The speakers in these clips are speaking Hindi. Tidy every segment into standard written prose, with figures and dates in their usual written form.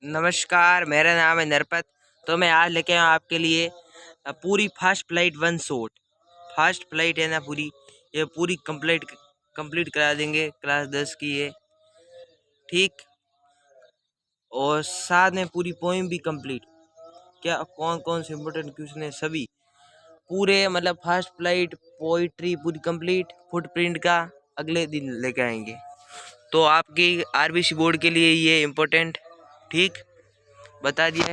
नमस्कार, मेरा नाम है नरपत। तो मैं आज लेके आया हूँ आपके लिए पूरी fast flight one shot. Fast flight है ना पूरी, ये पूरी कंप्लीट करा देंगे क्लास 10 की ये, ठीक। और साथ में पूरी पोएम भी कंप्लीट। क्या कौन कौन से इम्पोर्टेंट क्वेश्चन है सभी पूरे, मतलब फास्ट फ्लाइट पोइट्री पूरी कंप्लीट। फुटप्रिंट का अगले दिन लेके आएंगे। तो आपकी आरबीसी बोर्ड के लिए ये इम्पोर्टेंट, ठीक, बता दिया है।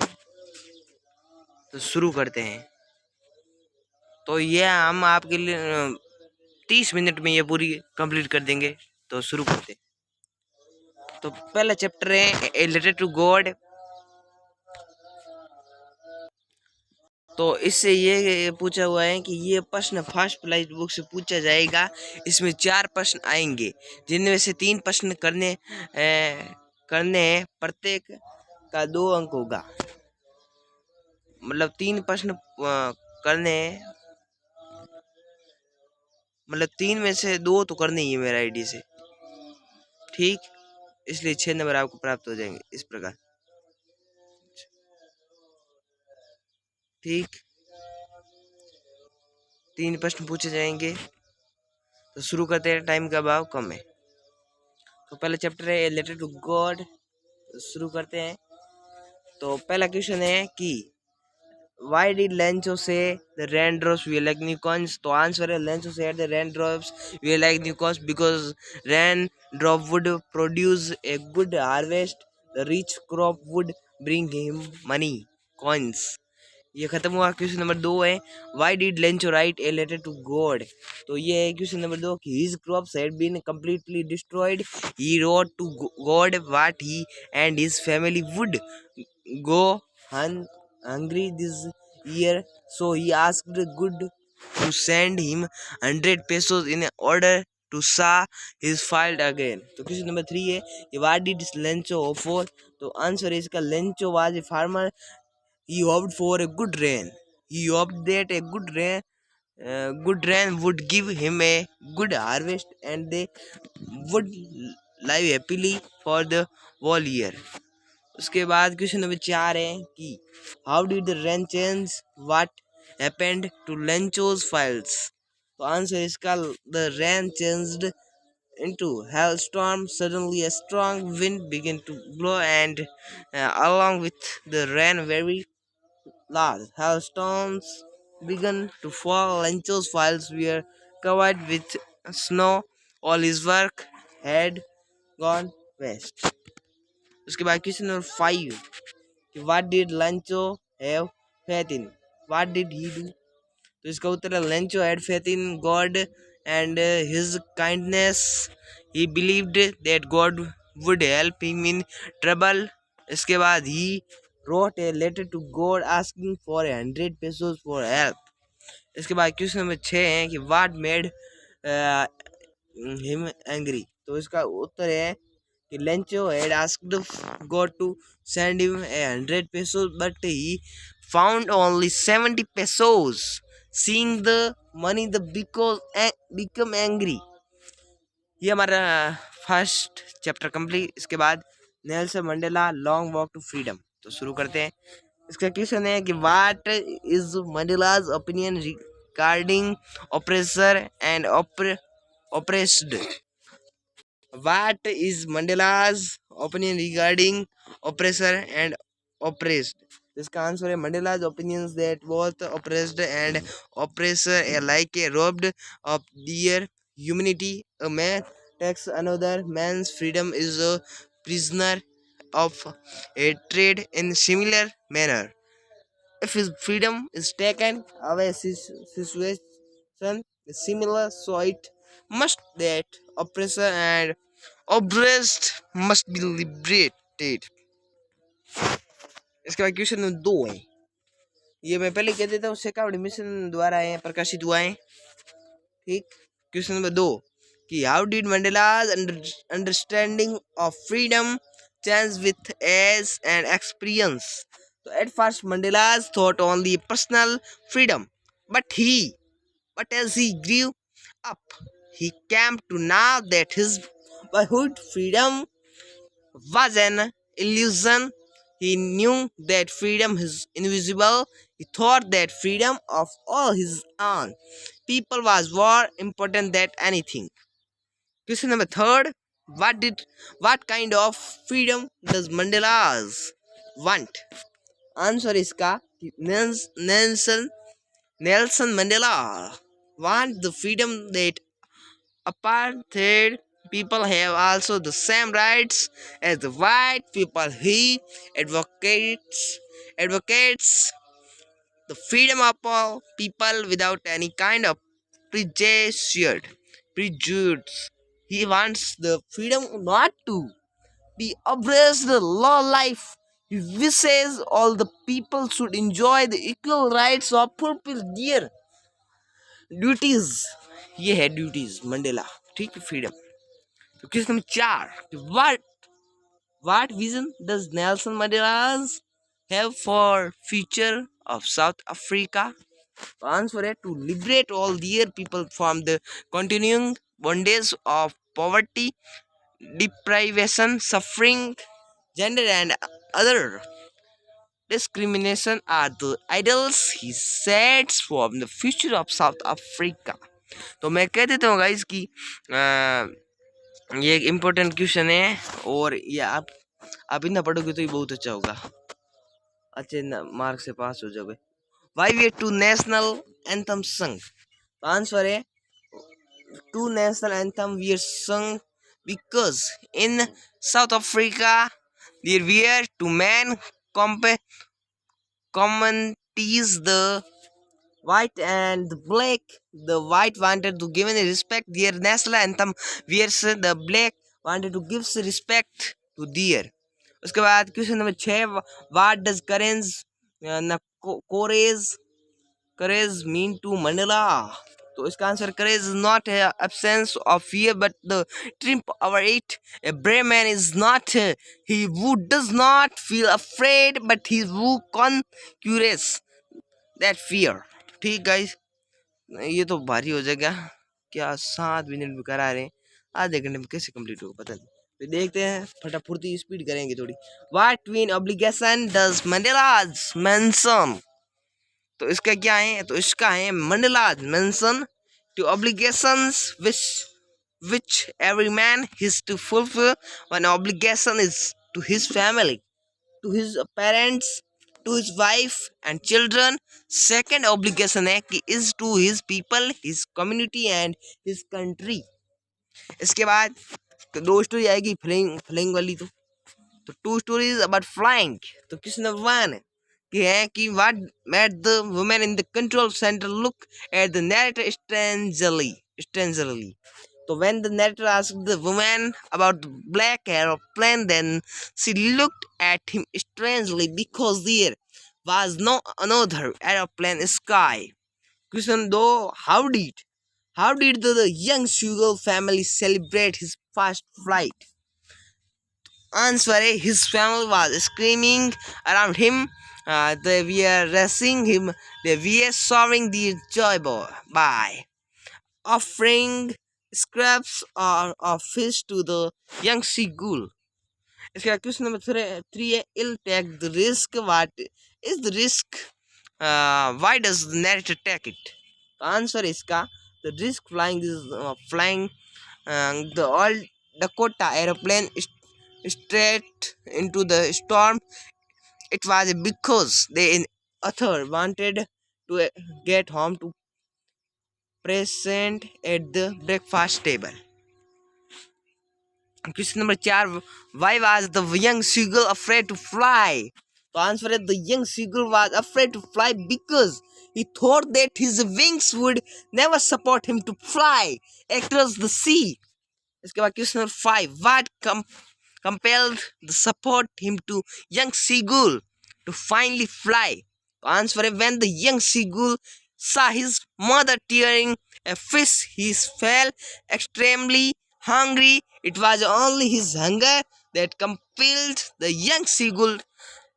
तो शुरू करते हैं। तो ये हम आपके लिए 30 मिनट में ये पूरी कंप्लीट कर देंगे। तो शुरू करते हैं। तो पहला चैप्टर है ए लेटर टू गॉड। तो इससे ये पूछा हुआ है कि ये प्रश्न फास्ट फ्लाइट बुक से पूछा जाएगा। इसमें 4 प्रश्न आएंगे, जिनमें से 3 प्रश्न करने प्रत्येक का 2 अंक होगा। मतलब 3 प्रश्न करने, मतलब 3 में से 2 तो करने ही है मेरा आईडी से, ठीक। इसलिए 6 नंबर आपको प्राप्त हो जाएंगे इस प्रकार, ठीक। 3 प्रश्न पूछे जाएंगे। तो शुरू करते हैं, टाइम का अभाव कम है। तो पहला चैप्टर है लेटर टू गॉड। शुरू करते हैं। तो पहला क्वेश्चन है कि Why did Lencho say the raindrops were like unicorns? तो आंसर है Lencho said the raindrops were like unicorns because raindrop would produce a good harvest. The rich crop would bring him money, coins. ये खत्म हुआ। क्वेश्चन नंबर 2 है Why did Lencho write a letter to God? तो ये है क्वेश्चन नंबर 2 कि his crops had been completely destroyed. He wrote to God what he and his family would go hungry this year, so he asked God to send him 100 pesos in order to sow his field again. तो क्वेश्चन नंबर 3 है What did Lencho hope for? तो आंसर है इसका Lencho was a farmer. He hoped for a good rain. He hoped that a good rain would give him a good harvest and they would live happily for the whole year. उसके बाद क्वेश्चन नंबर 4 है कि how did the rain change what happened to Lencho's fields. तो आंसर इसका the rain changed into hailstorm. Suddenly a strong wind began to blow and along with the rain very large hailstones began to fall. Lencho's fields were covered with snow. All his work had gone west. उसके बाद question number 5, What did Lencho have faith in? What did he do? तो इसका उत्तर है Lencho had faith in God and his kindness. He believed that God would help him in trouble. इसके बाद he wrote a letter to God asking for 100 pesos for help. इसके बाद क्वेश्चन नंबर 6 है कि What made him angry? तो इसका उत्तर है कि Lencho had asked God to send him 100 pesos, but he found only 70 pesos. Seeing the money, the become angry. ये हमारा फर्स्ट चैप्टर कंप्लीट। इसके बाद Nelson Mandela long walk to freedom. तो शुरू करते हैं। इसका क्वेश्चन है कि what is Mandela's opinion regarding oppressor and oppressed. What is Mandela's opinion regarding oppressor and oppressed? इसका आंसर है Mandela's opinions that both oppressed and oppressor alike are robbed of their humanity. A man takes another man's freedom is a prisoner of a trade in similar manner. If his freedom is taken away, situation is similar, so it must that oppressor and oppressed must be liberated. इसके बाद क्वेश्चन नंबर 2 है, ये मैं पहले कह देता हूँ, शेखावटी मिशन द्वारा है प्रकाशित हुआ है, ठीक। क्वेश्चन नंबर 2 कि how did Mandela's understanding of freedom change with age and experience. So at first Mandela's thought only personal freedom, but as he grew up, he came to know that his boyhood freedom was an illusion. He knew that freedom is invisible. He thought that freedom of all his own people was more important than anything. Question number third. What kind of freedom does Mandela's want? Answer इसका Nelson Mandela want the freedom that apartheid people have also the same rights as the white people. He advocates the freedom of all people without any kind of prejudice. He wants the freedom not to be oppressed the law life. He wishes all the people should enjoy the equal rights of fulfill their duties. ये है ड्यूटीज मंडेला ठीक है फ्रीडम तो question number 4 what vision does Nelson Mandela have for future of South Africa? Answer है to liberate all their people from the continuing bondage of poverty, deprivation, suffering, gender and other discrimination are the ideals he sets from the future of South Africa. तो मैं कह देता हूँ गाइस कि ये एक इम्पोर्टेंट क्वेश्चन है और ये आप इतना पढ़ोगे तो ये बहुत अच्छा होगा अच्छे मार्क से पास हो जाओगे why were two national anthem sung answer है two national anthem we are sung because in South Africa there were two men communities the white and the black. The white wanted to give any respect their national anthem, whereas the black wanted to give respect to their. उसके बाद question number 6 what does courage mean to Mandela तो इसका answer courage is not absence of fear but the triumph over it a brave man is not he who does not feel afraid but he who conquers that fear. ठीक गाइस ये तो भारी हो जाएगा क्या 7 मिनट में करा रहे हैं आधे घंटे में कैसे कंप्लीट होगा पता नहीं तो देखते हैं फटाफुर्ती स्पीड करेंगे थोड़ी what twin obligation does Mandela's mention तो इसका क्या है तो इसका है Mandela's mention two obligations which every man is to fulfill. One obligation is to his family, to his parents, to his wife and children. Second obligation है कि is to his people, his community and his country. इसके बाद तो 2 स्टोरी आएगी फ्लाइंग वाली तो 2 स्टोरीज अबाउट फ्लाइंग तो क्वेश्चन नंबर 1 कि है कि what made the woman in the control center look at the narrator strangely. So when the narrator asked the woman about the black aeroplane, then she looked at him strangely because there was no another aeroplane sky. Question 2: how did the young Seagull family celebrate his first flight? Answer A: his family was screaming around him. They were racing him. They were showing their joy by offering scraps of fish to the young seagull. इसके बाद क्वेश्चन नंबर 3 है ill take the risk. What is the risk? Why does the narrator take it? Answer इसका the risk flying the old Dakota aeroplane straight into the storm. It was because the author wanted to get home to present at the breakfast table. Question number 4 why was the young seagull afraid to fly? The answer is the young seagull was afraid to fly because he thought that his wings would never support him to fly across the sea. इसके बाद question number 5 what compelled the support him to young seagull to finally fly? The answer is when the young seagull saw his mother tearing a fish, he felt extremely hungry. It was only his hunger that compelled the young seagull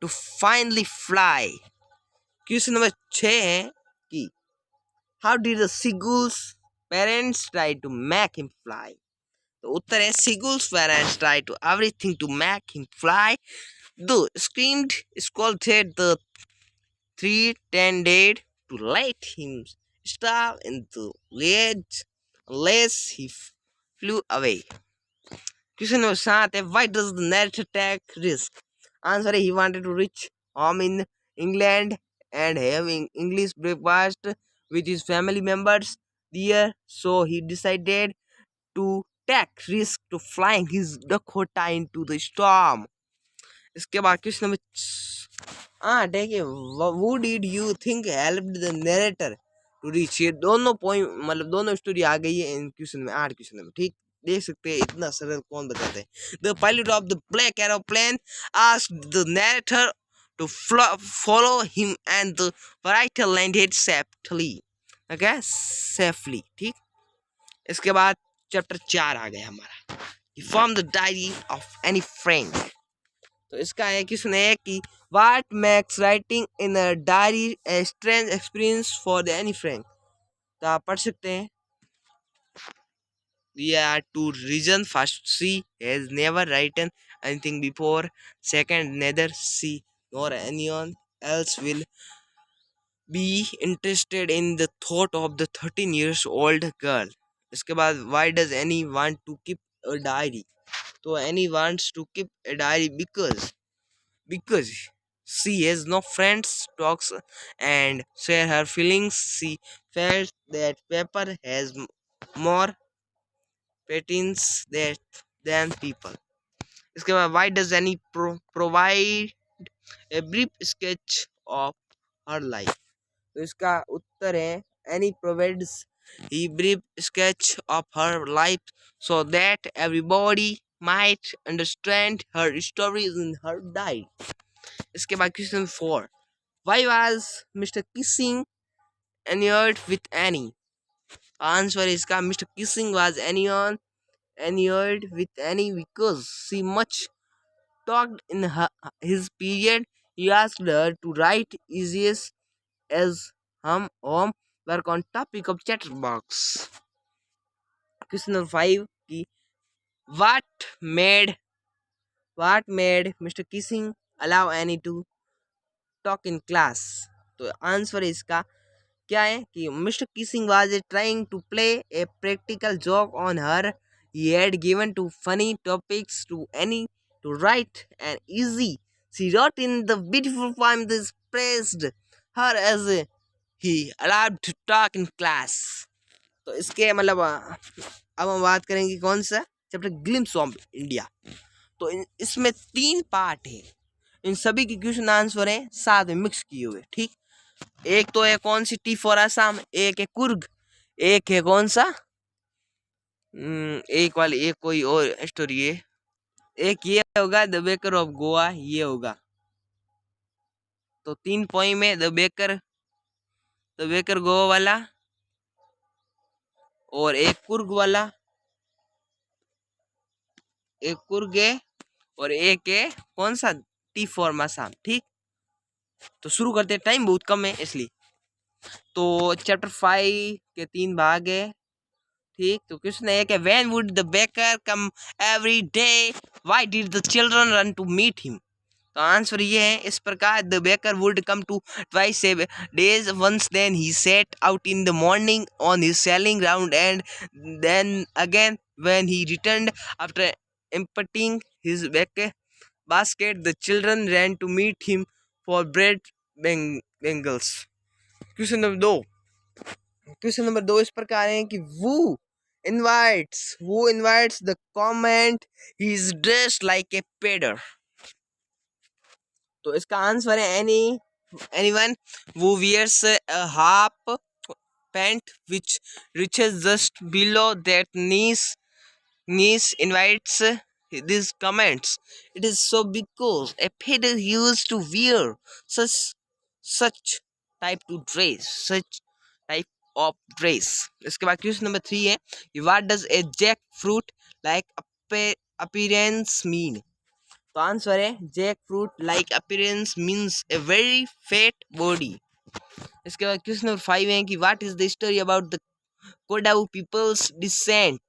to finally fly. Question number 6 है कि how did the seagull's parents try to make him fly? तो उत्तर है seagull's parents try to everything to make him fly. The screamed scolded the three tended to let him starve in the ledge unless he flew away. Question number 7. Why does the narrator take risk? Answer A. He wanted to reach home in England and have English breakfast with his family members there, so he decided to take risk to flying his Dakota into the storm. इसके बाद क्वेश्चन नंबर हाँ ठीक है वो did you think helped the narrator to reach ये दोनों पॉइंट मतलब दोनों स्टोरी आ गई है इन क्वेश्चन में 8 क्वेश्चन में ठीक देख सकते हैं इतना सरल कौन बताते हैं the pilot of the black aeroplane asked the narrator to follow him and the writer landed safely okay safely ठीक इसके बाद चैप्टर 4 आ गया हमारा he formed the diary of any friend तो इसका है कि सुने कि what makes writing in a diary a strange experience for the any friend तो आप पढ़ सकते हैं There are two reasons. First, she has never written anything before. Second, neither she nor anyone else will be interested in the thought of the 13 years old girl. इसके बाद why does any want to keep a diary? तो any wants to keep a diary because she has no friends talks and share her feelings. She felt that paper has more patents than people. इसके बाद why does any provide a brief sketch of her life? तो इसका उत्तर है any provides a brief sketch of her life so that everybody might understand her stories in her diary. इसके बाद question 4 why was Mr. Kissing enamored with Annie? Answer इसका Mr. Kissing was enamored with Annie because she much talked in his period. He asked her to write essays as home work on topic of chatterbox. Question number 5 की what made Mr. Kissing allow Annie to talk in class? तो आंसर इसका क्या है कि mister Keesing was trying to play a practical joke on her he had given two funny topics to Anne to write and easy she wrote in the beautiful poem this praised her as he allowed to talk in class तो इसके मतलब अब हम बात करेंगे कौन सा चैप्टर ग्लिम्स ऑफ इंडिया तो इसमें 3 पार्ट है इन सभी के क्वेश्चन आंसर है साथ में मिक्स किए हुए ठीक एक तो है कौन सी टी फॉर आसाम एक है कुर्ग एक है कौन सा एक वाली एक कोई और स्टोरी है एक ये होगा द बेकर ऑफ गोवा ये होगा तो 3 पॉइंट में द बेकर गोवा वाला और एक कुर्ग वाला एक कुर्ग है और एक है कौन सा टी फॉर आसाम ठीक तो शुरू करते हैं टाइम बहुत कम है इसलिए तो चैप्टर 5 के 3 भाग है ठीक तो क्वेश्चन है कि when would the baker come every day why did the children run to meet him तो आंसर ये है इस प्रकार the baker would come to twice days once then he set out in the morning on his selling round and then again when he returned after emptying his basket the children ran to meet him for bread bangles question number 2 इस प्रकार है कि who invites the comment he is dressed like a pedder तो इसका आंसर है anyone who wears a half pant which reaches just below that niece invites these comments. It is so because a pedder used to wear such type type of dress. इसके बाद क्वेश्चन नंबर 3 है what does a jackfruit like appearance mean? तो आंसर है jackfruit like appearance means a very fat body. इसके बाद क्वेश्चन नंबर 5 है कि what is the story about the Kodau people's descent?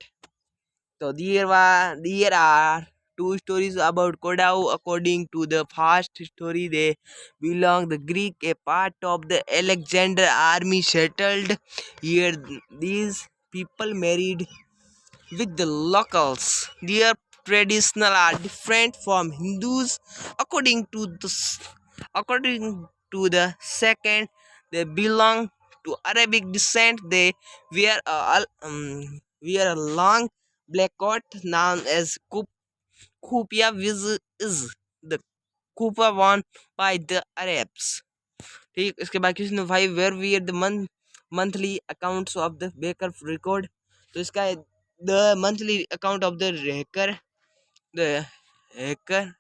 So there are two stories about Kodau. According to the first story, they belong the Greek, a part of the Alexander army settled here. These people married with the locals. Their traditional are different from Hindus. According to according to the second, they belong to Arabic descent. They wear a long black coat known as kupia, which is the kupa worn by the Arabs. ठीक इसके बाद question 5 where we the monthly accounts of the baker record तो इसका the monthly account of the hacker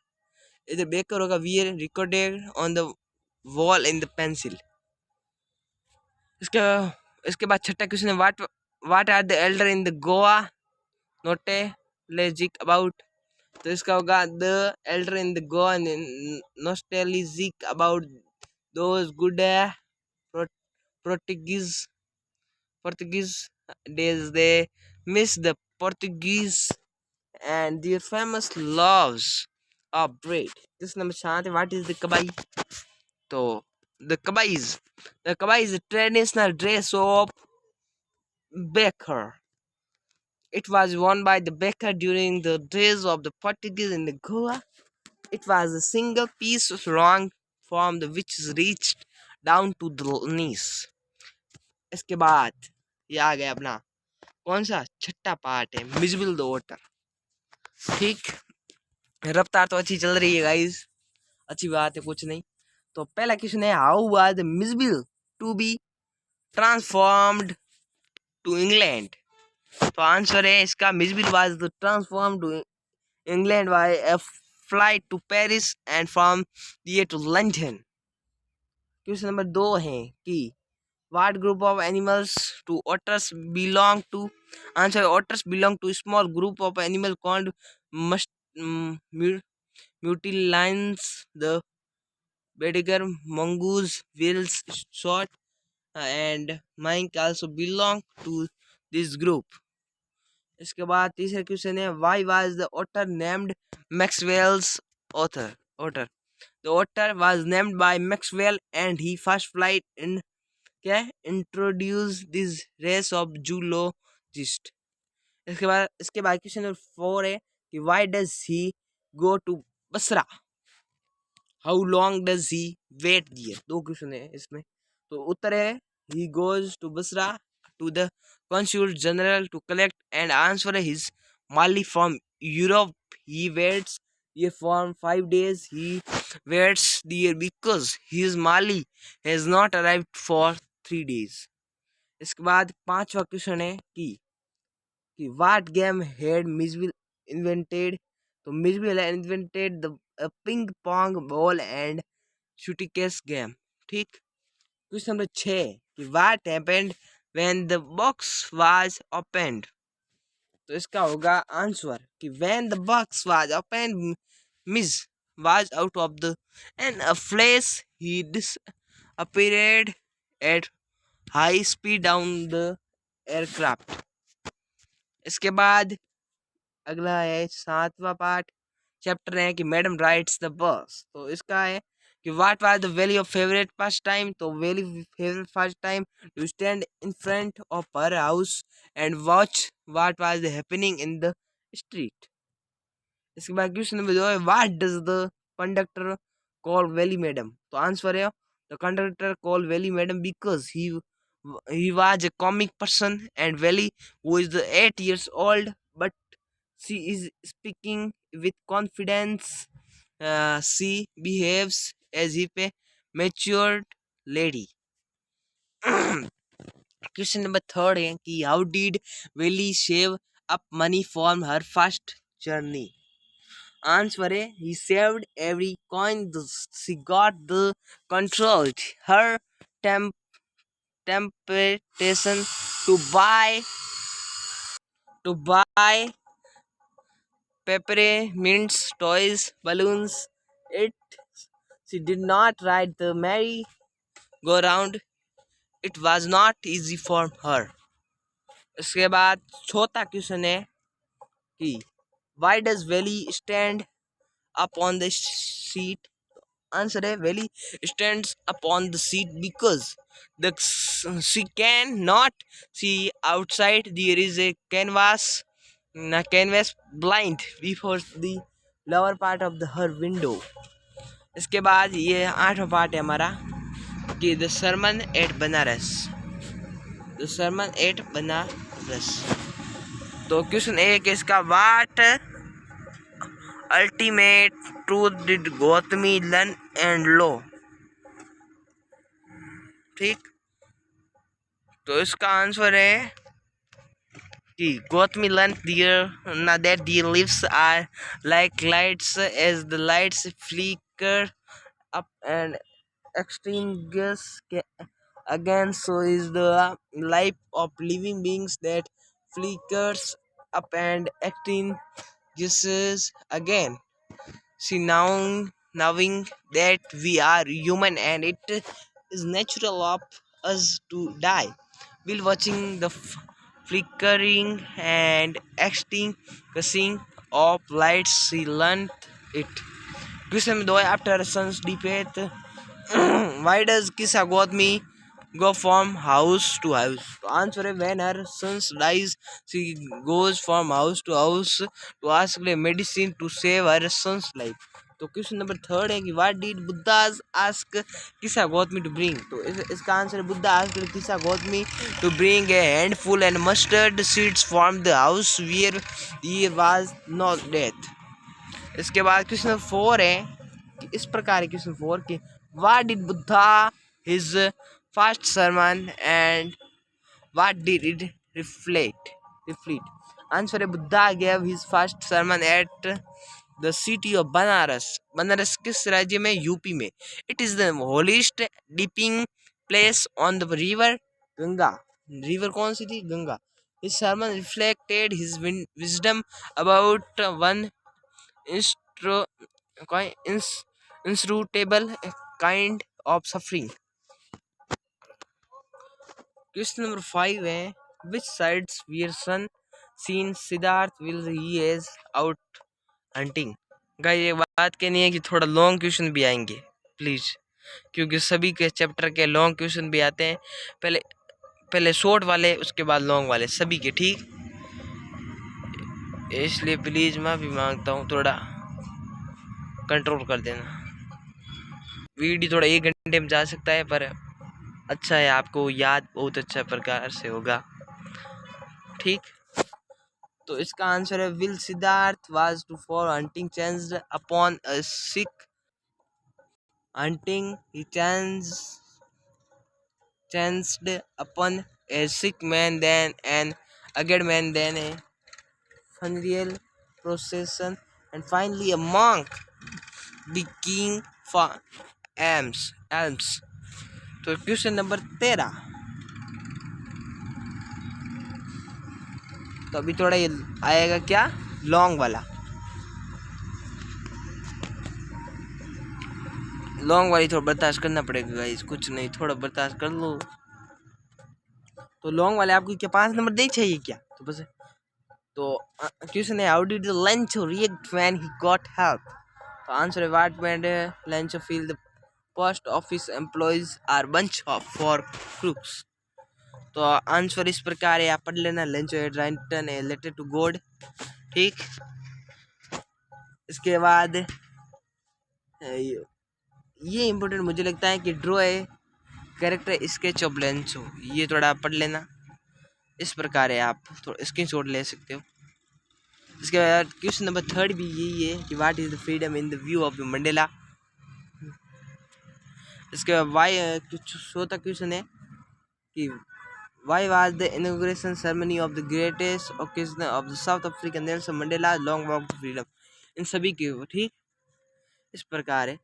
इधर बेकर होगा we recorded on the wall in the pencil इसका इसके बाद छठा क्वेश्चन है what are the elder in the Goa nostalgic about तो इसका होगा the elder in the Goa nostalgic about those good Portuguese Portuguese days. They miss the Portuguese and their famous loves of bread. This number chant. What is the kabai? So the kabai is a traditional dress of baker. It was worn by the baker during the days of the Portuguese in the Goa. It was a single piece of long form which reached down to the knees. इसके बाद ये आ गया अपना कौन सा छठा पार्ट है मिजबिल द वोटर ठीक रफ्तार तो अच्छी चल रही है गाइस अच्छी बात है कुछ नहीं तो पहला क्वेश्चन है how was Mijbil to be transformed to England तो आंसर है इसका Mijbil was transformed to England by a flight to Paris and from there to London question number 2 है कि what group of animals do otters belong to answer otters belong to a small group of animal called must mutilines the bediger mongoose whales short and mink also belong to this group इसके बाद तीसरा क्वेश्चन है why was the otter named maxwell's otter the otter was named by maxwell and he first flight in क्या introduce this race of zoologist इसके बाद क्वेश्चन नंबर 4 है कि why does he go to Basra how long does he wait there दो क्वेश्चन है इसमें तो उत्तर है he goes to Basra to the consul general to collect and answer his mali from Europe. He waits here for 5 days. He waits there because his mali has not arrived for 3 days. इसके बाद पांचवा क्वेश्चन है कि what game had Mijbil invented तो Mijbil invented the ping pong ball and suitcase game ठीक क्वेश्चन नंबर 6 कि what happened when the box was opened तो इसका होगा आंसर कि when the box was opened Mij was out of the and a flash he disappeared at high speed down the aircraft इसके बाद अगला है 7वां पार्ट चैप्टर है कि मैडम राइट्स द बस तो इसका है कि what was the value of favourite first time तो value favourite first time to stand in front of her house and watch what was happening in the street इसके बाद क्वेश्चन नंबर 2 है what does the conductor call Valli madam तो आंसर है the conductor call Valli madam because he was a comic person and Valley who is the 8 years old but she is speaking with confidence she behaves as if a matured lady question number 3 है कि how did Valley save up money for her first journey answer है he saved every coin she got the controlled her temp temptation to buy peppermints, toys, balloons. It she did not ride the merry-go-round. It was not easy for her. इसके बाद चौथा क्वेश्चन है कि Why does Valley stand up on the seat? Answer है Valley stands upon the seat because she cannot see outside. There is a canvas blind before the lower part of her window. इसके बाद ये 8वां पार्ट है हमारा कि the sermon at Banaras. The sermon at Banaras. तो क्वेश्चन एक इसका what ultimate truth did Gautami learn and lo. ठीक, तो इसका आंसर है कि Gautami learn that the leaves are like lights as the lights flicker up and extinguish again, so is the life of living beings that flickers up and extinguishes again. See, now knowing that we are human and it is natural of us to die, while watching the flickering and extinguishing of lights, she learned it. Question 2 after sun's death, why does Kisa Gautami go from house to house? तो आंसर है when her son dies, she goes from house to ask the medicine to save her son's life. तो क्वेश्चन नंबर 3 है कि what did Buddha ask Kisa Gautami to bring? तो इसका आंसर है Buddha asked Kisa Gautami to bring a handful and mustard seeds from the house where there was no death. इसके बाद क्वेश्चन 4 है कि इस प्रकार है क्वेश्चन 4 कि what did Buddha his first sermon and what did it reflect? Answer है Buddha gave his first sermon at the city of Banaras. Banaras किस राज्य में? यूपी में. It is the holiest dipping place on the river Ganga. River कौन सी थी? Ganga. His sermon reflected his wisdom about one inscrutable kind of suffering. Question number 5 है which sides were seen Siddharth will he is out hunting. Guys ये बात कहनी है कि थोड़ा लॉन्ग क्वेश्चन भी आएंगे प्लीज, क्योंकि सभी के चैप्टर के लॉन्ग क्वेश्चन भी आते हैं, पहले शॉर्ट वाले उसके बाद लॉन्ग वाले सभी के, ठीक, इसलिए प्लीज माफी मांगता हूँ, थोड़ा कंट्रोल कर देना। वीडियो थोड़ा 1 घंटे में जा सकता है पर अच्छा है, आपको याद बहुत अच्छा प्रकार से होगा, ठीक। तो इसका आंसर है will Siddhartha was to for hunting changed upon a sick hunting he changed upon a sick man then an aged man then a funeral procession and finally a monk became for alms. तो क्वेश्चन नंबर 13, तो अभी थोड़ा ये आएगा क्या लॉन्ग वाला, लॉन्ग वाली थोड़ा बर्दाश्त करना पड़ेगा गाइस, कुछ नहीं थोड़ा बर्दाश्त कर लो। तो लॉन्ग वाले आपको क्या 5 नंबर दे चाहिए क्या? तो बस तो क्वेश्चन है how did Lencho react when he got help. तो आंसर है what made Lencho feel the post office employees are bunch of for crooks. तो आंसर इस प्रकार है, आप पढ़ लेना, Lencho written a letter to God, ठीक। इसके बाद ये इम्पोर्टेंट मुझे लगता है कि draw a character sketch of Lencho हो, ये थोड़ा पढ़ लेना, इस प्रकार है, आप थोड़ा स्क्रीनशॉट ले सकते हो। इसके बाद क्वेश्चन नंबर 3 भी यही है कि what is the freedom in the view of the Mandela. इसके बाद वाई चौथा क्वेश्चन है कि why was the inauguration ceremony of the greatest occasion of the South African Nelson Mandela long walk to freedom. इन सभी के ठीक इस प्रकार है।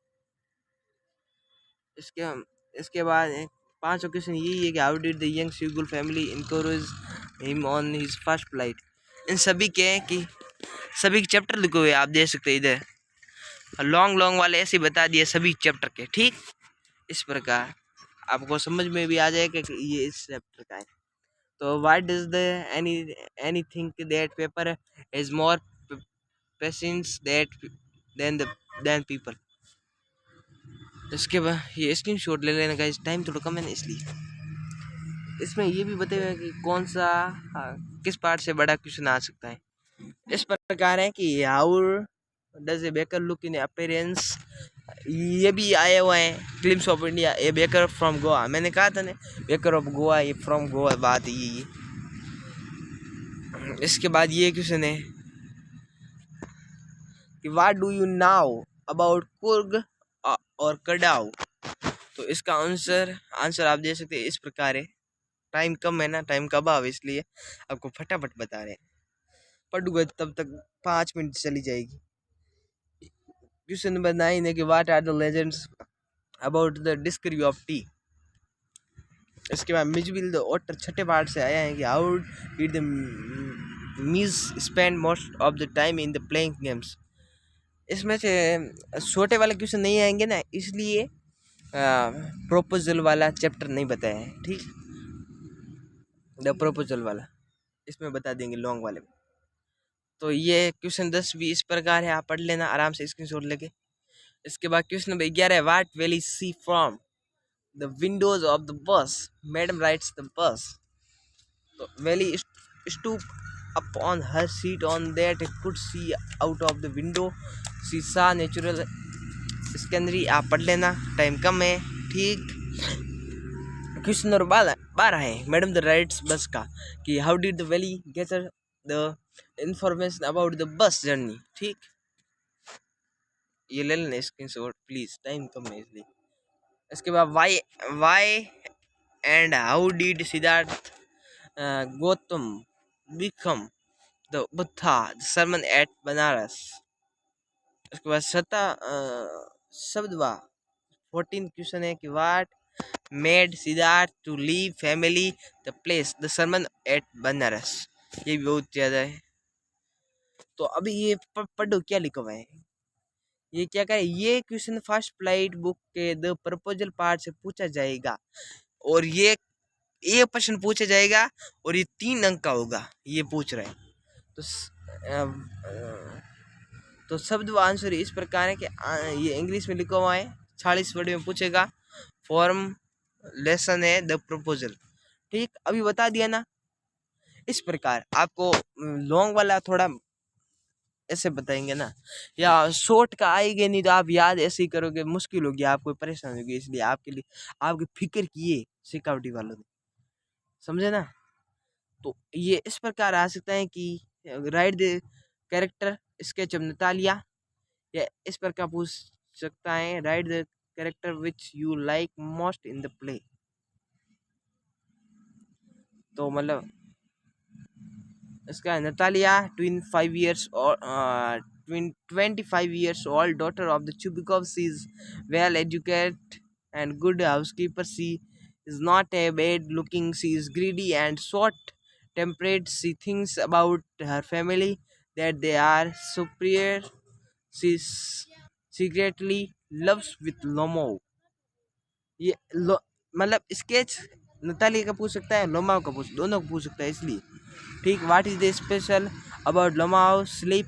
इसके बाद 5वां क्वेश्चन यही है कि how did the young seagull family encourage him on his first flight. इन सभी के कि सभी के चैप्टर लिखे हुए आप देख सकते हैं इधर, लॉन्ग वाले ऐसे बता दिए सभी चैप्टर के, ठीक। इस प्रकार आपको समझ में भी आ जाएगा कि ये इस चैप्टर का है। तो what does the Anne think that paper is more patience that then people. इसके बाद ये स्क्रीन शॉट ले लेने का, इस टाइम थोड़ा कम है ना इसलिए। इसमें ये भी बताया कि कौन सा किस पार्ट से बड़ा क्वेश्चन आ सकता है। इस प्रकार है कि how does a baker look in appearance, ये भी आया हुआ है glimpse of India, A baker from Goa. मैंने कहा था ना बेकर ऑफ गोवा, ये फ्रॉम गोवा बात ये। इसके बाद ये क्वेश्चन है कि what do you now about Coorg और कडाउ। तो इसका आंसर आप दे सकते हैं इस प्रकार है। टाइम कम है ना, टाइम का अभाव, इसलिए आपको फटाफट बता रहे हैं। पढ़ूंगा तब तक 5 मिनट चली जाएगी। क्वेश्चन नंबर 9 है कि what are the legends about the discovery of tea. इसके बाद मिजबिल द ओटर छठे पार्ट से आया है कि हाउ डिड द मीज spend most of the time in the playing games. इसमें से छोटे वाले क्वेश्चन नहीं आएंगे ना, इसलिए प्रोपोजल वाला चैप्टर नहीं बताया है, ठीक। द प्रोपोजल वाला इसमें बता देंगे लॉन्ग वाले में। तो ये क्वेश्चन 10 भी इस प्रकार है, आप पढ़ लेना आराम से स्क्रीनशॉट लेके। इसके बाद क्वेश्चन नंबर 11 है what will see from the Windows of the bus. Madam rights the bus. तो वेली stoop upon her seat on that could see out of the window, she saw natural scenery। आप पढ़ लेना, टाइम कम है, ठीक। क्वेश्चन नंबर 12 है मैडम द राइट्स बस का कि how did the Valli gather the information about the bus journey, ठीक। ये ले लेना स्क्रीनशॉट प्लीज, टाइम कम है इसलिए। इसके बाद why and how did Siddhartha Gautam become the Buddha sermon at Banaras. उसके बाद शब्दवा 14 क्वेश्चन है कि what made Siddhartha to leave family the place the sermon at Banaras. ये भी बहुत ज्यादा है। तो अभी ये पढ़ो क्या लिखा हुआ है, ये क्या करे। ये क्वेश्चन फर्स्ट फ्लाइट बुक के द प्रपोजल पार्ट से पूछा जाएगा, और ये प्रश्न पूछा जाएगा और ये 3 अंक का होगा, ये पूछ रहे हैं। तो शब्द व आंसर इस प्रकार है कि ये इंग्लिश में लिखा हुआ है, 40 वर्ड में पूछेगा। फॉर्म लेसन है द प्रपोजल, ठीक। अभी बता दिया ना। इस प्रकार आपको लॉन्ग वाला थोड़ा ऐसे बताएंगे ना, या शॉर्ट का आएगा नहीं तो आप याद ऐसे ही करोगे, मुश्किल होगी, आपको परेशानी होगी। इसलिए आपके लिए आपकी फिक्र किए सिक्योरिटी वालों ने, समझे ना। तो ये इस प्रकार आ सकता है कि write the character sketch of Natalia, या इस प्रकार पूछ सकता है right the character which you like most in the play. तो मतलब इसका Natalia 25 years or 25 years old daughter of the Chubikov, she is well educated and good housekeeper. She is not a bad looking, she is greedy and short tempered. She thinks about her family that they are superior. She secretly loves with Lomo। ये मतलब स्केच नतालिया का पूछ सकता है, लोमाओ का पूछ, दोनों को पूछ सकता है इसलिए, ठीक। What is the special about Lomov sleep.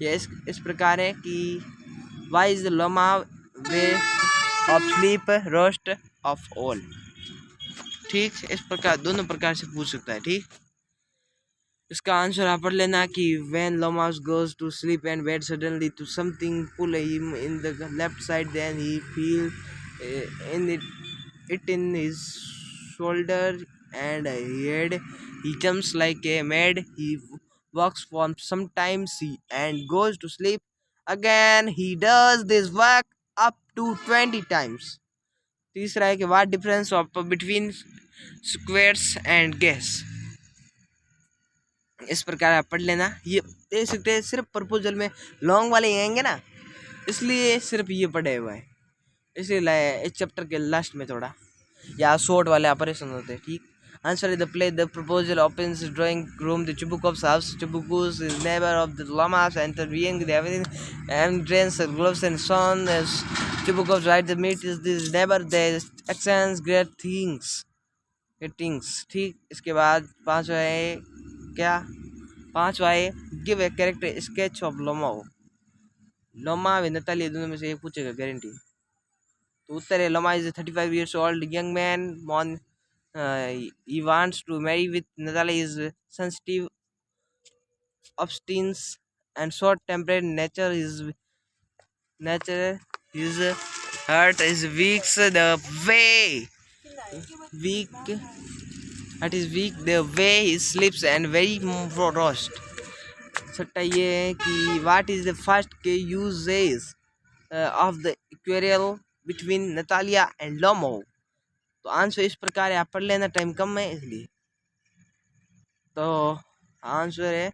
ये इस प्रकार है कि why is the Lomov way of sleep worst of all, ठीक। इस प्रकार दोनों प्रकार से पूछ सकता है, ठीक। इसका आंसर आप पढ़ लेना कि when Lomas goes to sleep and wake suddenly to something pull him in the left side, then he feel it in his shoulder and head. He jumps like a mad. He walks for some time and goes to sleep again. He does this work up to 20 times. तीसरा है कि what difference between squares and gas। इस प्रकार आप पढ़ लेना। ये देख सकते हैं सिर्फ प्रपोजल में लॉन्ग वाले आएंगे ना, इसलिए सिर्फ ये पढ़े हुए हैं, इसलिए लाया इस चैप्टर के लास्ट में थोड़ा, या शॉर्ट वाले ऑपरेशन होते हैं, ठीक। Answer is the play the proposal opens drawing room the Chubukov's house. Chubukov's is neighbor of the Lamas and interviewing the everything and drains gloves and son as Chubukov's right the meet is this neighbor they exchange great things, ठीक। इसके बाद 5 है क्या पांचवा है give a character sketch of Lomov. Lomov व नतालिया दोनों में से एक पूछेगा गारंटी। तो उत्तर है लोमा is 35 years old young man mon he wants to marry with Natalia is sensitive, obstinate and short tempered nature his heart is weak the way weak heart is weak the way he sleeps and very roast। सट्टा ये है कि what is the first causes of the quarrel between Natalia and Lomov. तो आंसर इस प्रकार है, आप पढ़ लेना, टाइम कम है इसलिए। तो आंसर है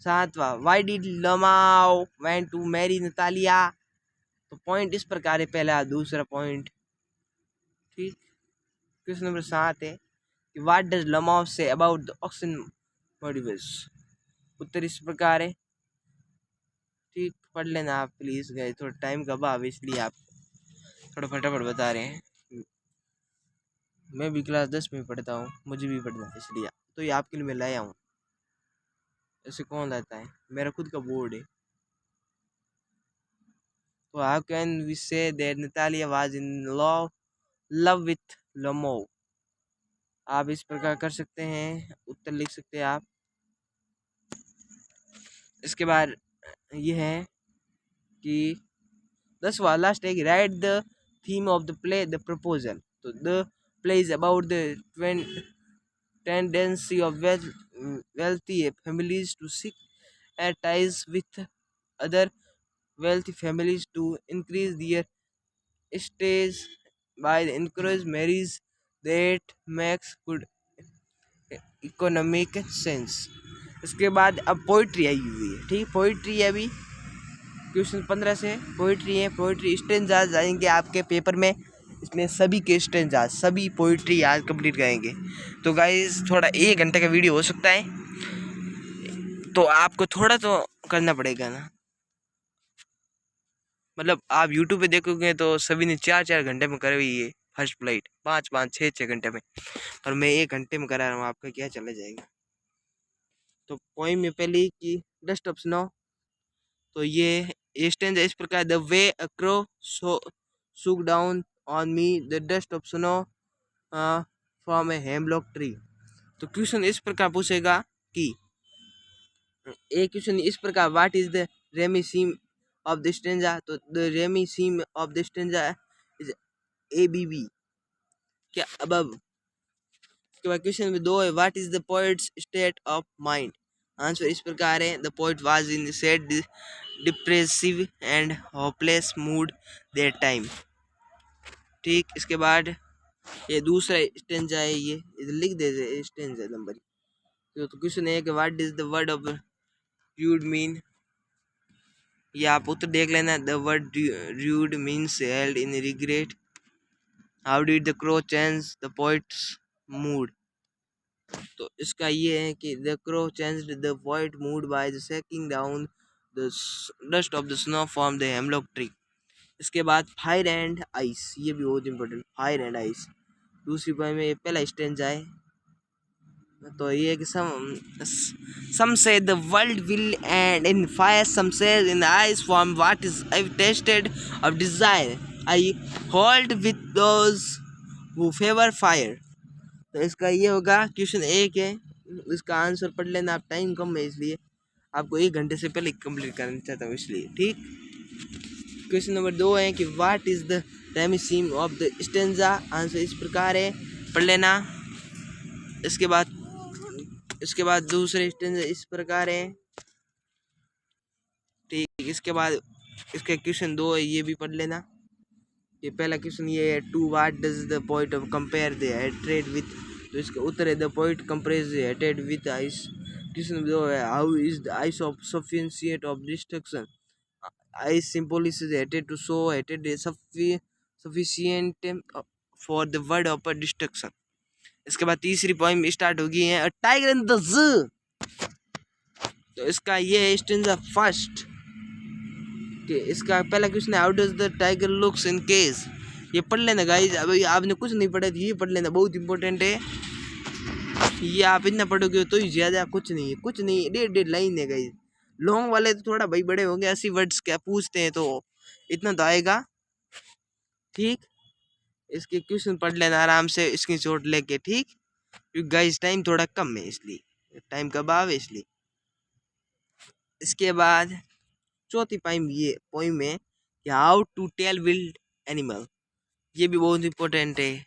सातवां why did Lomov went to marry Natalia. तो पॉइंट इस प्रकार है, पहला दूसरा पॉइंट। ठीक, क्वेश्चन नंबर 7 है कि what does Lomov say about the oxen meadows. उत्तर इस प्रकार है। ठीक, पढ़ लेना आप प्लीज गए, थोड़ा टाइम का अभाव इसलिए आप थोड़ा फटाफट बता रहे हैं। मैं भी क्लास 10 में पढ़ता हूँ, मुझे भी पढ़ना है इसलिए, तो ये आपके लिए मैं लाया हूँ। ऐसे कौन लाता है, मेरा खुद का बोर्ड है। तो how can we say that Natalia was in love with Lomov. आप इस प्रकार कर सकते हैं, उत्तर लिख सकते हैं आप। इसके बाद ये है कि 10वां लास्ट है कि write the theme of the play the proposal. तो the play is about the tendency of wealthy families to seek ties with other wealthy families to increase their estates by encourage marriage that makes good economic sense। इसके बाद अब पोइट्री आई हुई है। ठीक, पोइट्री है अभी क्वेश्चन 15 से पोइट्री है। पोइट्री स्टेंजाज आएंगे आपके पेपर में, इसमें सभी के स्टेंजाज सभी पोइट्री आज कंप्लीट करेंगे। तो गाइस थोड़ा 1 घंटे का वीडियो हो सकता है, तो आपको थोड़ा तो करना पड़ेगा ना। मतलब आप यूट्यूब पे देखोगे तो सभी ने 4-4 घंटे में करी हुई है फर्स्ट फ्लाइट, 5-5 6-6 घंटे में, और मैं 1 घंटे में करा रहा हूँ, आपका क्या चला जाएगा। तो पोइम में पहले कि डस्ट ऑफ स्नो। तो ये स्टेंजा इस प्रकार, the way a crow shook down on me the dust of snow from a hemlock tree. तो क्वेश्चन इस प्रकार पूछेगा कि एक क्वेश्चन इस प्रकार, what is the rhyme scheme of the stanza. तो the rhyme scheme of the stanza is ABB क्या अबव। उसके बाद क्वेश्चन नंबर 2 है what is the poet's state of mind. Answer इस प्रकार है, the poet was in sad depressive and hopeless mood that time. ठीक, इसके बाद ये दूसरा स्टेंजा है, ये इधर लिख दे स्टेंजा नंबर। तो क्वेश्चन है कि what is the word of rued mean. ये आप उत्तर देख लेना। The word rued means held in regret. How did the crow change the poet's mood. तो इसका ये है कि the crow changed the poet mood by the shaking down the dust of the snow from the hemlock tree. इसके बाद फायर एंड आइस, ये भी बहुत इंपॉर्टेंट, फायर एंड आइस दूसरी पोएम में पहला स्टेंजा है। तो ये कि some say the world will end in fire, some say in the ice from what is I've tasted of desire I hold with those who favor fire। तो इसका ये होगा क्वेश्चन 1 है, इसका आंसर पढ़ लेना आप, टाइम कम है इसलिए आपको 1 घंटे से पहले कंप्लीट करना चाहता हूँ इसलिए। ठीक, क्वेश्चन नंबर 2 है कि what is the rhyme scheme of the stanza. Answer इस प्रकार है, पढ़ लेना। इसके बाद दूसरे स्टेंजा इस प्रकार है। ठीक, इसके बाद इसका क्वेश्चन 2 है, ये भी पढ़ लेना। ये पहला क्वेश्चन ये है, to what does the poet compare the hatred with. तो इसका उत्तर है the poet compares the hatred with ice. Question 2 है, how is the ice of sufficient of destruction. Ice symbolises hatred to show hatred sufficient for the word of destruction. इसके बाद तीसरी पोएम स्टार्ट होगी है, टाइगर इन द ज़ू। तो इसका ये है स्टेंजा फर्स्ट कि इसका पहला क्वेश्चन है, how does the tiger looks in case. ये पढ़ लेना गाइस, अभी आपने कुछ नहीं पढ़ा तो ये पढ़ लेना, बहुत इंपॉर्टेंट है। ये आप इतना पढ़ोगे तो ही ज्यादा, कुछ नहीं है, कुछ नहीं, 1.5 लाइन है गाइस। लॉन्ग वाले तो थोड़ा भाई बड़े होंगे, 80 वर्ड्स क्या पूछते हैं तो इतना तो आएगा। ठीक, इसके क्वेश्चन पढ़ लेना आराम से स्क्रीनशॉट लेके। ठीक, क्योंकि गाइस टाइम थोड़ा कम है, इसलिए टाइम का अभाव है इसलिए। इसके बाद चौथी पोइम है कि how to tell wild animal. ये भी बहुत इंपॉर्टेंट है,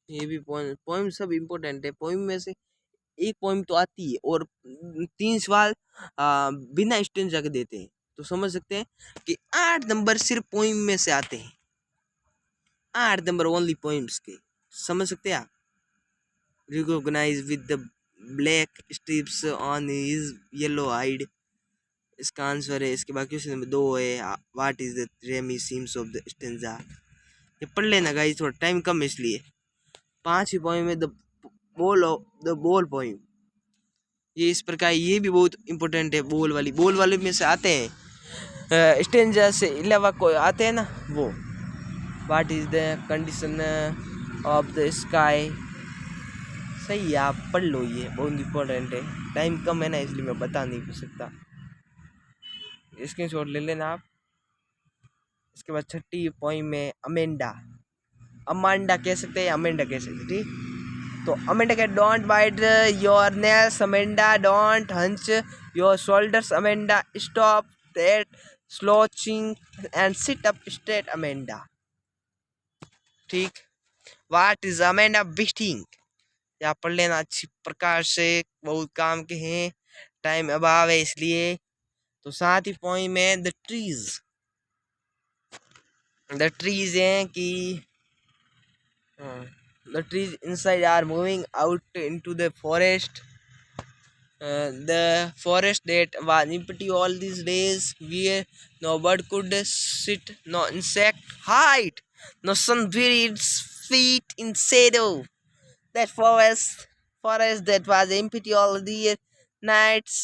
ये भी पोइम सब इम्पोर्टेंट है। पोइम में से एक पोइम तो आती है और 3 सवाल बिना स्टेंजा के देते हैं, तो समझ सकते हैं कि 8 नंबर सिर्फ पोइम में से आते हैं, 8 नंबर ओनली पोइम्स के, समझ सकते हैं आप। Recognise with the black stripes on his yellow hide, इसका आंसर है। इसके बाद क्वेश्चन नंबर 2 है व्हाट इज द रेमी सीम्स ऑफ द स्टेंजा। ये पढ़ लेना गाइस, थोड़ा टाइम कम है इसलिए। 5वीं पोइम है द बॉल पोइम। ये इस प्रकार, ये भी बहुत इंपॉर्टेंट है। बॉल वाले में से आते हैं, स्टेंजा से अलावा कोई आते हैं ना वो। What is the condition of the sky. सही है, आप पढ़ लो, ये बहुत इंपॉर्टेंट है। टाइम कम है ना इसलिए मैं बता नहीं सकता, स्क्रीनशॉट ले लेना आप। इसके बाद 6ठी पोइम में अमांडा कह सकते हैं, अमेंडा कह सकते हैं। ठीक, तो अमेंडा के don't bite your nails Amanda, don't hunch your shoulders Amanda, stop that slouching and sit up straight Amanda. ठीक, व्हाट इज अमेंडा बिटिंग, या पढ़ लेना अच्छी प्रकार से, बहुत काम के हैं, टाइम अभाव है इसलिए। तो 7वीं पोइम में द ट्रीज हैं कि the trees inside are moving out into the forest. The forest that was empty all these days, where no bird could sit, no insect hide, no sun buried its feet in shadow. That forest that was empty all the nights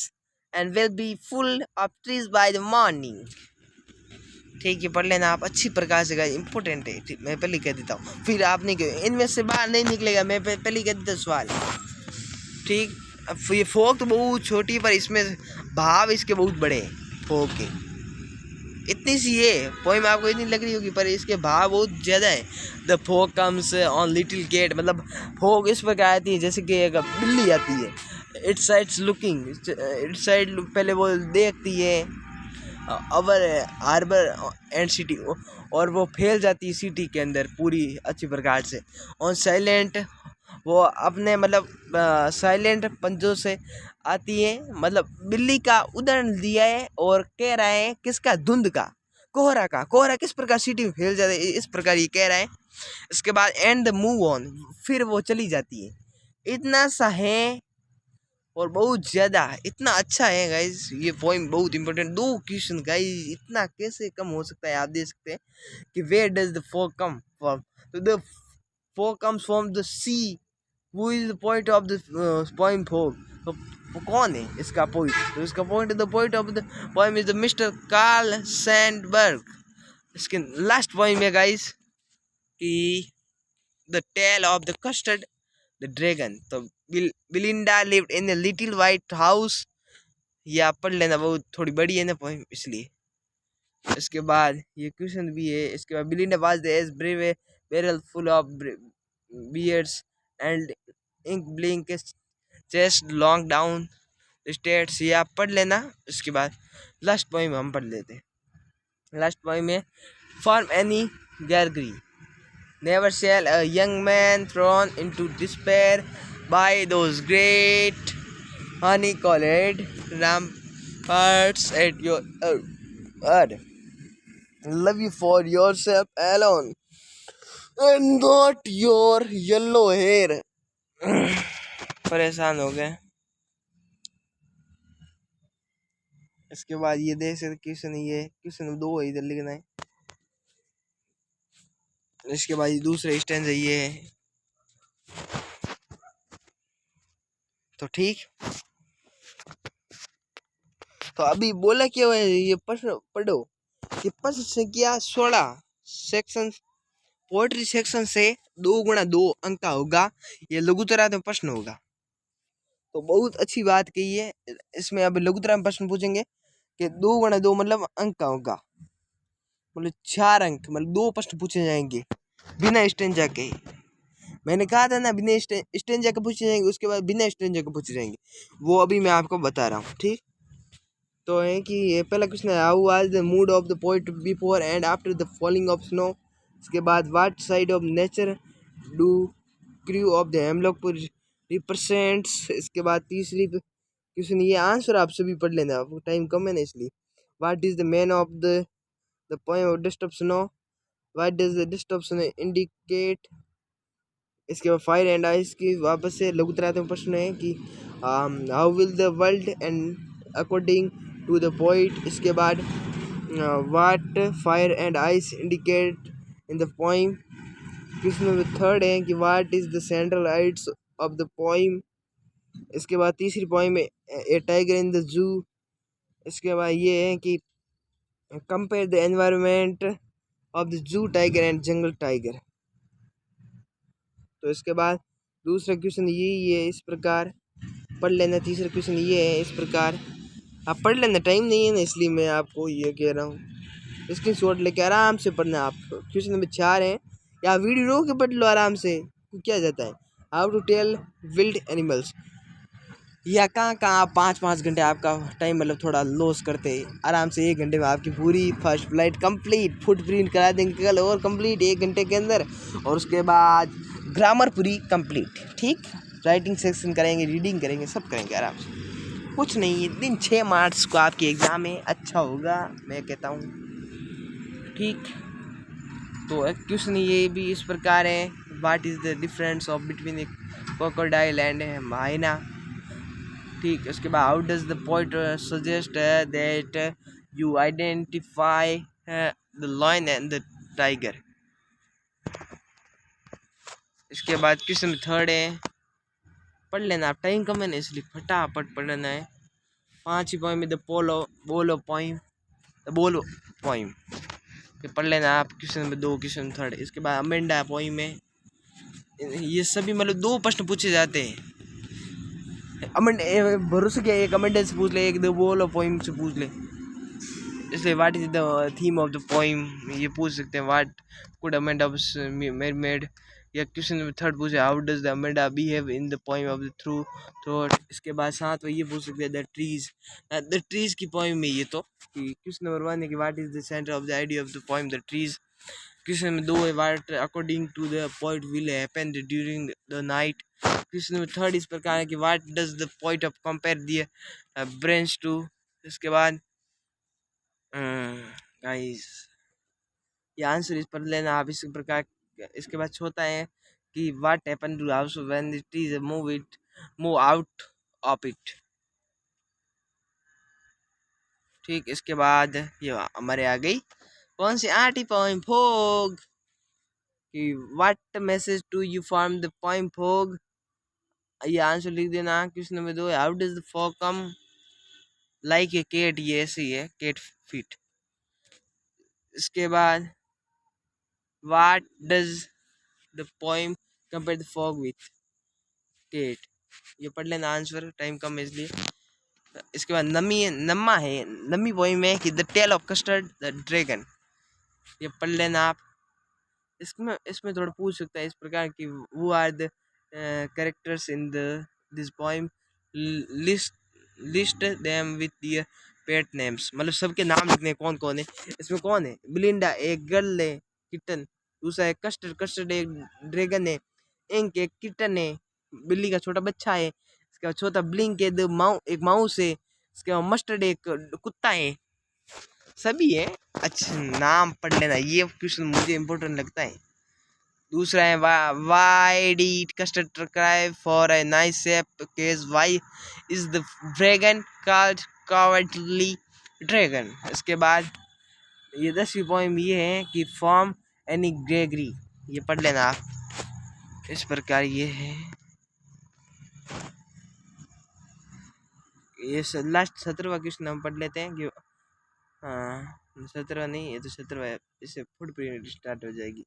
and will be full of trees by the morning. ठीक है, पढ़ लेना आप अच्छी प्रकार से, इंपॉर्टेंट है। ठीक, मैं पहले कह देता हूँ, फिर आप नहीं कहो इनमें से बाहर नहीं निकलेगा, मैं पहले कह देता सवाल। ठीक, अब ये फोक तो बहुत छोटी है, पर इसमें भाव इसके बहुत बड़े हैं फोक के। इतनी सी है पोइम आपको इतनी लग रही होगी, पर इसके भाव बहुत ज़्यादा है। The fog comes on little cat, मतलब फोक इस प्रकार आती है जैसे कि एक बिल्ली आती है। It's sides looking, it's side पहले वो देखती है अवर हार्बर एंड सिटी, और वो फैल जाती है सिटी के अंदर पूरी अच्छी प्रकार से। ऑन साइलेंट, वो अपने मतलब साइलेंट पंजों से आती है, मतलब बिल्ली का उदाहरण दिया है और कह रहा है किसका, धुंध का, कोहरा किस प्रकार सिटी में फैल जाता है, इस प्रकार ये कह रहा है। इसके बाद एंड द मूव ऑन, फिर वो चली जाती है। इतना सा है और बहुत ज़्यादा, इतना अच्छा है गाइज ये पोइम, बहुत इंपॉर्टेंट। 2 क्वेश्चन गाइज, इतना कैसे कम हो सकता है, आप देख सकते हैं कि where does the fog come from, तो the fog comes from the sea, who is the poet of the poem fog, तो कौन है इसका पोइट, तो इसका poet, the poet of the poem is the mister Carl Sandburg. इसके लास्ट पोइम है गाइज कि the tale of the custard the dragon. तो Belinda lived in a little white house, या पढ़ लेना, बहुत थोड़ी बड़ी है ना पोइम इसलिए। इसके बाद ये क्वेश्चन भी है। इसके बाद Belinda was the as brave a barrel full of bears and ink blink chased lions down stairs, या पढ़ लेना। इसके बाद लास्ट पोइम हम पढ़ लेते हैं। लास्ट पोइम में form any gallery, never shall a young man thrown into despair by those great honey-colored ramparts at your word. Love you for yourself alone and not your yellow hair. परेशान हो गए। इसके बाद ये देख सकते क्वेश्चन, ये क्वेश्चन 2 है, इधर लिखना है। इसके बाद ये दूसरा स्टैंजा ये है। तो ठीक, तो अभी बोला क्या हुआ है, ये पढ़ो कि प्रश्न संख्या 16 सेक्शन पोएट्री सेक्शन से 2 × 2 अंक का होगा, ये लघुतरा में प्रश्न होगा। तो बहुत अच्छी बात कही है। इसमें अब लघुतरा में प्रश्न पूछेंगे कि 2 × 2 मतलब अंक का होगा, मतलब 4 अंक, मतलब 2 प्रश्न पूछे जाएंगे बिना स्टेंजा के। मैंने कहा था ना बिना स्टेंजा के पूछे जाएंगे, उसके बाद बिना स्टेंजा के पूछे जाएंगे, वो अभी मैं आपको बता रहा हूँ। ठीक, तो है कि ये पहला क्वेश्चन है, how was the mood off the poet before and after the falling of snow. इसके बाद what side of nature do crew of the hemlock represents. इसके बाद तीसरी क्वेश्चन, ये आंसर आप सभी पढ़ लेना, टाइम कम है ना इसलिए। What is the man of the poem of dust of snow, what does the dust of snow indicate. इसके बाद फायर एंड आइस की वापस से लघुतरात्मक प्रश्न है कि how will the world end according to the poet. इसके बाद what fire and ice indicate in the poem. Question number 3 है कि what is the central ideas of the poem. इसके बाद तीसरी पोइम है ए टाइगर इन द जू। इसके बाद ये है कि compare the environment of the zoo tiger and jungle tiger. तो इसके बाद दूसरा क्वेश्चन ये इस प्रकार पढ़ लेना। तीसरा क्वेश्चन ये है इस प्रकार, आप पढ़ लेना, टाइम नहीं है ना इसलिए मैं आपको ये कह रहा हूँ। स्क्रीन शॉट लेके आराम से पढ़ना आप। क्वेश्चन नंबर 4 है, या वीडियो रोक के पढ़ लो आराम से, क्या जाता है। How to tell wild animals. या कहाँ आप 5-5 घंटे आपका टाइम मतलब थोड़ा लॉस करते हैं, आराम से 1 घंटे में आपकी पूरी फर्स्ट फ्लाइट कंप्लीट, फुटप्रिंट करा देंगे कल और कंप्लीट 1 घंटे के अंदर। और उसके बाद ग्रामर पूरी कंप्लीट, ठीक, राइटिंग सेक्शन करेंगे, रीडिंग करेंगे, सब करेंगे आराम से। कुछ नहीं, दिन 6 मार्च को आपकी एग्ज़ाम है, अच्छा होगा मैं कहता हूँ। ठीक, तो क्वेश्चन ये भी इस प्रकार है, what is the difference of between a crocodile and hyena. ठीक, उसके बाद how does the poet suggest that you identify the lion and the tiger. इसके बाद क्वेश्चन 3 है, पढ़ लेना, आप टाइम कम है ना इसलिए फटाफट पढ़ना है। 5 ही पोइम में द बोलो पोइम पढ़ लेना आप। Question number 2, question 3। इसके बाद अमेंडा पोइम में ये सभी मतलब 2 प्रश्न पूछे जाते हैं। भरोसा क्या, एक अमेंडा से पूछ ले, एक द बोलो पोइम से पूछ ले। इसलिए what is the theme of the poem ये पूछ सकते हैं, व्हाट कुड अमेंडा मेड। या क्वेश्चन नंबर 3 पूछे, how does the Amanda behave in the poem of the through thought. इसके बाद 7 ये पूछ सकते हैं, द ट्रीज की पोइम में ये तो कि क्वेश्चन नंबर 1 है कि what is the centre of the idea of the poem the trees. Question number 2 है, what according to the poet will happen during the night. Question number 3 इस प्रकार है कि what does the poet of compare the branch to. इसके बाद गाइस ये आंसर इस पर लेना आप इस प्रकार। इसके बाद छोटा है कि what happen to house when it is move out of it. ठीक, इसके बाद ये हमारे आ गई कौन सी 8 पोइम फोग कि what message to you from the poem fog. ये आंसर लिख देना। Question number 2 how does the fog come like a cat, ये ऐसे ही है, केट फीट। इसके बाद what does the poem compare the fog with cat, ये पढ़ लेना आंसर, टाइम कम है इसलिए। इसके बाद नम्मी पोइम है कि the tale of Custard the dragon, ये पढ़ लेना आप। इसमें थोड़ा पूछ सकता है इस प्रकार की, वो are the characters in this poem, list them with their pet names, मतलब सबके नाम लिखने कौन कौन है। इसमें कौन है, बिलिंडा एक गर्ल है, किटन। दूसरा है कस्टर्ड एक ड्रैगन है, इंक एक किटन है, बिल्ली का छोटा बच्चा है। इसके बाद छोटा ब्लिंक है एक माउस है। इसके बाद मस्टर्ड एक कुत्ता है, सभी है। अच्छा, नाम पढ़ लेना, ये क्वेश्चन मुझे इम्पोर्टेंट लगता है। दूसरा है why did Custard cry for a nice safe cage, why is the dragon called cowardly dragon. इसके बाद ये 10वीं पोइम ये है कि फॉर्म एनी ग्रेगरी, ये पढ़ लेना आप। इस प्रकार ये है, ये लास्ट 17वां क्वेश्चन हम पढ़ लेते हैं कि हाँ 17वां नहीं, ये तो 17वां है, इससे फुट प्रिंट स्टार्ट हो जाएगी।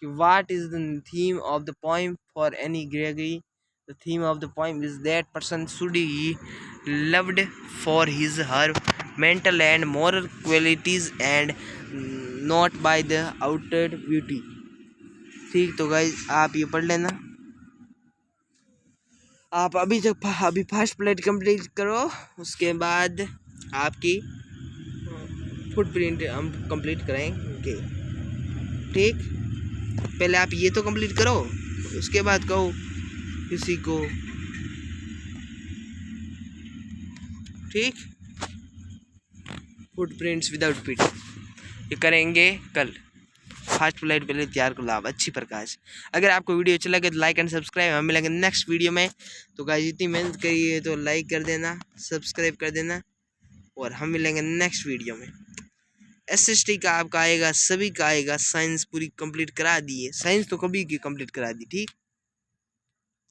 कि what is the theme of the poem for any Gregory. The theme of the poem is that person should he loved for his her mental and moral qualities and not by the outer beauty। ठीक, तो गाइस आप ये पढ़ लेना। आप अभी फर्स्ट प्लेट कंप्लीट करो, उसके बाद आपकी फुटप्रिंट हम कंप्लीट करेंगे। ठीक, पहले आप ये तो कंप्लीट करो, उसके बाद कहो किसी को। ठीक, फुटप्रिंट्स विदाउट पीट ये करेंगे कल। फास्ट फ्लाइट पहले तैयार कर लो आप अच्छी प्रकाश। अगर आपको वीडियो अच्छा लगे तो लाइक एंड सब्सक्राइब। हम मिलेंगे नेक्स्ट वीडियो में। तो गाइस इतनी मेहनत करिए तो लाइक कर देना, सब्सक्राइब कर देना, और हम मिलेंगे नेक्स्ट वीडियो में। एसएसटी का आपका आएगा, सभी का आएगा। साइंस पूरी कंप्लीट करा दी है, साइंस तो कभी की कंप्लीट करा दी। ठीक,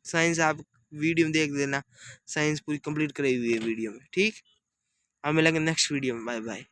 साइंस आप वीडियो में देख लेना, साइंस पूरी कंप्लीट कराई हुई है वीडियो में। ठीक, हम मिलेंगे नेक्स्ट वीडियो में। Bye bye.